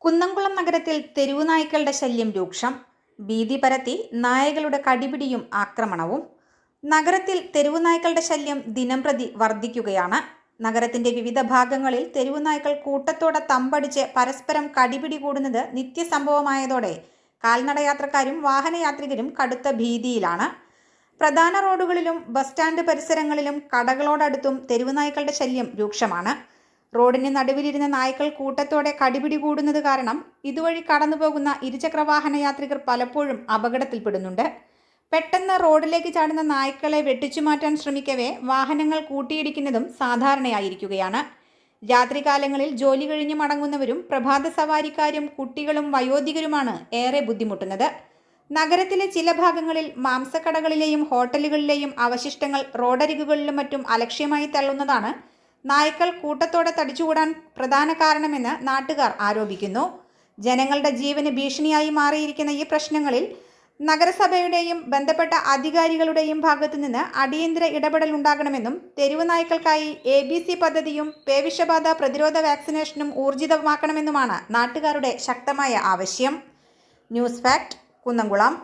കുന്നംകുളം നഗരത്തിൽ തെരുവുനായ്ക്കളുടെ ശല്യം രൂക്ഷം. ഭീതി പരത്തി നായകളുടെ കടിപിടിയും ആക്രമണവും. നഗരത്തിൽ തെരുവുനായ്ക്കളുടെ ശല്യം ദിനംപ്രതി വർദ്ധിക്കുകയാണ്. നഗരത്തിന്റെ വിവിധ ഭാഗങ്ങളിൽ തെരുവുനായ്ക്കൾ കൂട്ടത്തോടെ തമ്പടിച്ച് പരസ്പരം കടിപിടി കൂടുന്നത് നിത്യസംഭവമായതോടെ കാൽനടയാത്രക്കാരും വാഹനയാത്രികരും കടുത്ത ഭീതിയിലാണ്. പ്രധാന റോഡുകളിലും ബസ് സ്റ്റാൻഡ് പരിസരങ്ങളിലും കടകളോടടുത്തും തെരുവുനായ്ക്കളുടെ ശല്യം രൂക്ഷമാണ്. റോഡിന് നടുവിലിരുന്ന നായ്ക്കൾ കൂട്ടത്തോടെ കടിപിടി കൂടുന്നത് കാരണം ഇതുവഴി കടന്നുപോകുന്ന ഇരുചക്രവാഹന യാത്രികർ പലപ്പോഴും അപകടത്തിൽപ്പെടുന്നുണ്ട്. പെട്ടെന്ന് റോഡിലേക്ക് ചാടുന്ന നായ്ക്കളെ വെട്ടിച്ചുമാറ്റാൻ ശ്രമിക്കവേ വാഹനങ്ങൾ കൂട്ടിയിടിക്കുന്നതും സാധാരണയായിരിക്കുകയാണ്. രാത്രികാലങ്ങളിൽ ജോലി കഴിഞ്ഞ് മടങ്ങുന്നവരും പ്രഭാത സവാരിക്കാരും കുട്ടികളും വയോധികരുമാണ് ഏറെ ബുദ്ധിമുട്ടുന്നത്. നഗരത്തിലെ ചില ഭാഗങ്ങളിൽ മാംസക്കടകളിലെയും ഹോട്ടലുകളിലെയും അവശിഷ്ടങ്ങൾ റോഡരികുകളിലും മറ്റും അലക്ഷ്യമായി തള്ളുന്നതാണ് നായ്ക്കൾ കൂട്ടത്തോടെ തടിച്ചുകൂടാൻ പ്രധാന കാരണമെന്ന് നാട്ടുകാർ ആരോപിക്കുന്നു. ജനങ്ങളുടെ ജീവന് ഭീഷണിയായി മാറിയിരിക്കുന്ന ഈ പ്രശ്നങ്ങളിൽ നഗരസഭയുടെയും ബന്ധപ്പെട്ട അധികാരികളുടെയും ഭാഗത്തു നിന്ന് അടിയന്തര ഇടപെടൽ ഉണ്ടാകണമെന്നും തെരുവ് നായ്ക്കൾക്കായി ABC പദ്ധതിയും പേവിഷബാധ പ്രതിരോധ വാക്സിനേഷനും ഊർജിതമാക്കണമെന്നുമാണ് നാട്ടുകാരുടെ ശക്തമായ ആവശ്യം. News fact, Kunnamkulam.